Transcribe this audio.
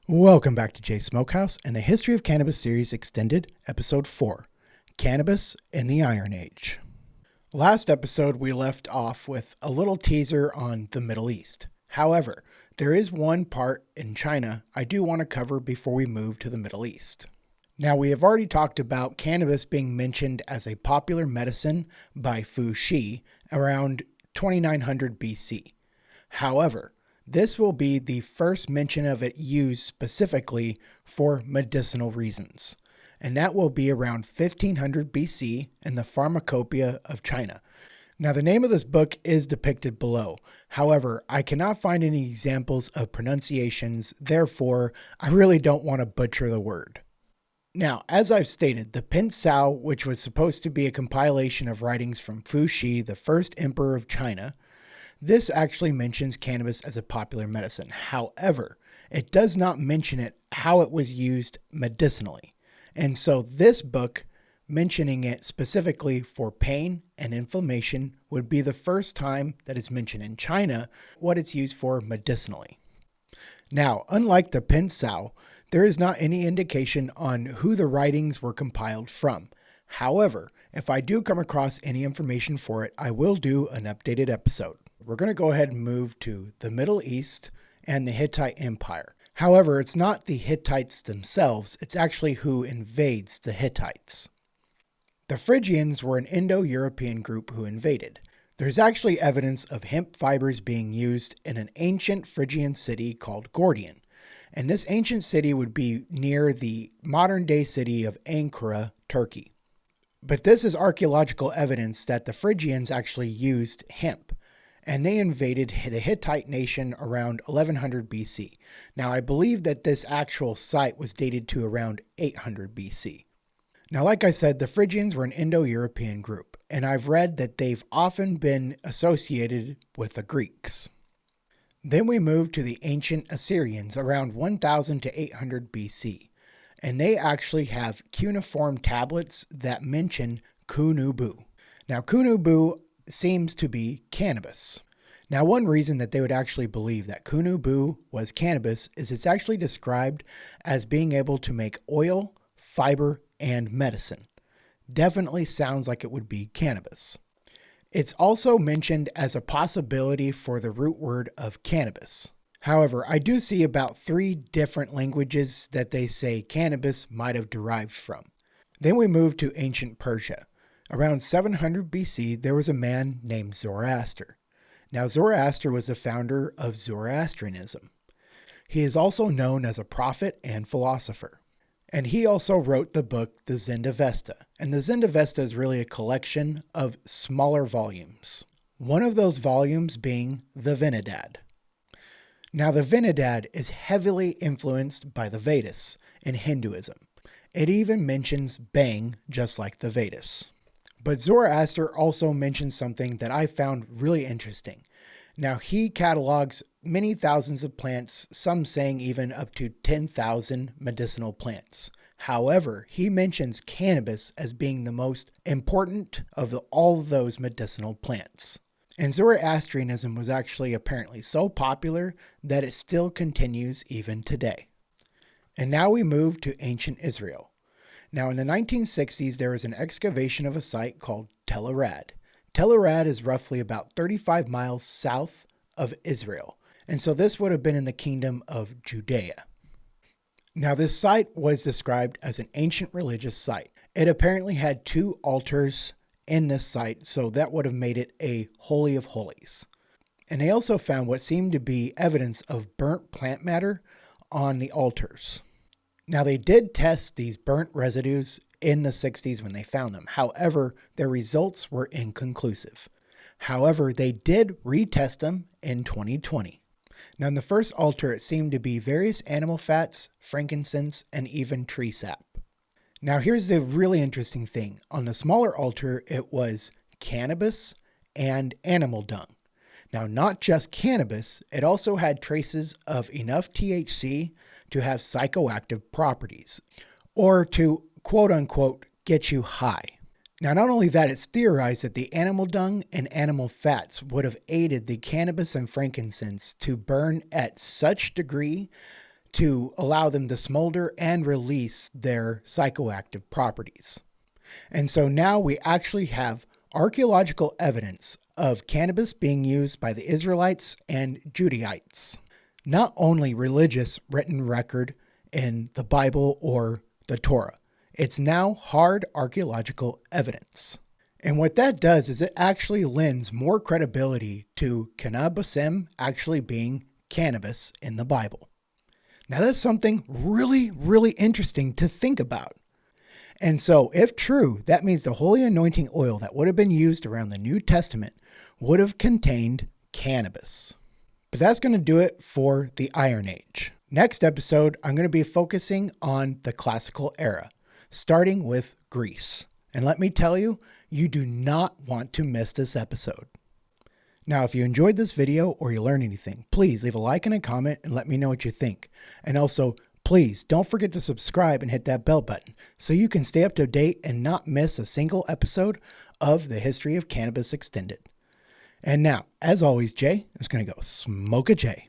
Welcome back to Jay's Smokehouse and the History of Cannabis Series Extended, Episode 4, Cannabis in the Iron Age. Last episode, we left off with a little teaser on the Middle East. However, there is one part in China I do want to cover before we move to the Middle East. Now, we have already talked about cannabis being mentioned as a popular medicine by Fu Xi around 2900 BC. However, this will be the first mention of it used specifically for medicinal reasons, and that will be around 1500 BC in the Pharmacopeia of China. Now, the name of this book is depicted below. However, I cannot find any examples of pronunciations, therefore, I really don't want to butcher the word. Now, as I've stated, the Pinsao, which was supposed to be a compilation of writings from Fu Xi, the first emperor of China, this actually mentions cannabis as a popular medicine. However, it does not mention how it was used medicinally. And so this book, mentioning it specifically for pain and inflammation, would be the first time that is mentioned in China what it's used for medicinally. Now, unlike the Pinsao, there is not any indication on who the writings were compiled from. However, if I do come across any information for it, I will do an updated episode. We're going to go ahead and move to the Middle East and the Hittite Empire. However, it's not the Hittites themselves, it's actually who invades the Hittites. The Phrygians were an Indo-European group who invaded. There's actually evidence of hemp fibers being used in an ancient Phrygian city called Gordian. And this ancient city would be near the modern-day city of Ankara, Turkey. But this is archaeological evidence that the Phrygians actually used hemp, and they invaded the Hittite nation around 1100 BC. Now, I believe that this actual site was dated to around 800 BC. Now, like I said, the Phrygians were an Indo-European group, and I've read that they've often been associated with the Greeks. Then we move to the ancient Assyrians around 1000 to 800 BC, and they actually have cuneiform tablets that mention kunubu. Now, kunubu seems to be cannabis. Now, one reason that they would actually believe that kunubu was cannabis is it's actually described as being able to make oil, fiber, and medicine. Definitely sounds like it would be cannabis. It's also mentioned as a possibility for the root word of cannabis. However, I do see about 3 different languages that they say cannabis might have derived from. Then we move to ancient Persia. Around 700 BC, there was a man named Zoroaster. Now, Zoroaster was the founder of Zoroastrianism. He is also known as a prophet and philosopher. And he also wrote the book, the Zendavesta. And the Zendavesta is really a collection of smaller volumes. One of those volumes being the Venidad. Now, the Venidad is heavily influenced by the Vedas in Hinduism. It even mentions Bang, just like the Vedas. But Zoroaster also mentions something that I found really interesting. Now, he catalogs many thousands of plants, some saying even up to 10,000 medicinal plants. However, he mentions cannabis as being the most important of all of those medicinal plants. And Zoroastrianism was actually apparently so popular that it still continues even today. And now we move to ancient Israel. Now, in the 1960s, there was an excavation of a site called Tel Arad. Tel Arad is roughly about 35 miles south of Israel, and so this would have been in the kingdom of Judea. Now, this site was described as an ancient religious site. It apparently had 2 altars in this site, so that would have made it a holy of holies. And they also found what seemed to be evidence of burnt plant matter on the altars. Now, they did test these burnt residues in the 60s when they found them. However, their results were inconclusive. However, they did retest them in 2020. Now, in the first altar, it seemed to be various animal fats, frankincense, and even tree sap. Now, here's the really interesting thing. On the smaller altar, it was cannabis and animal dung. Now, not just cannabis, it also had traces of enough THC to have psychoactive properties, or to quote-unquote get you high. Now, not only that, it's theorized that the animal dung and animal fats would have aided the cannabis and frankincense to burn at such degree to allow them to smolder and release their psychoactive properties. And so now we actually have archaeological evidence of cannabis being used by the Israelites and Judaites. Not only religious written record in the Bible or the Torah, it's now hard archaeological evidence. And what that does is it actually lends more credibility to cannabism actually being cannabis in the Bible. Now that's something really, really interesting to think about. And so if true, that means the holy anointing oil that would have been used around the New Testament would have contained cannabis. But that's going to do it for the Iron Age. Next episode, I'm going to be focusing on the classical era, starting with Greece. And let me tell you, you do not want to miss this episode. Now, if you enjoyed this video or you learned anything, please leave a like and a comment and let me know what you think. And also, please don't forget to subscribe and hit that bell button so you can stay up to date and not miss a single episode of the History of Cannabis Extended. And now, as always, Jay is going to go smoke a J.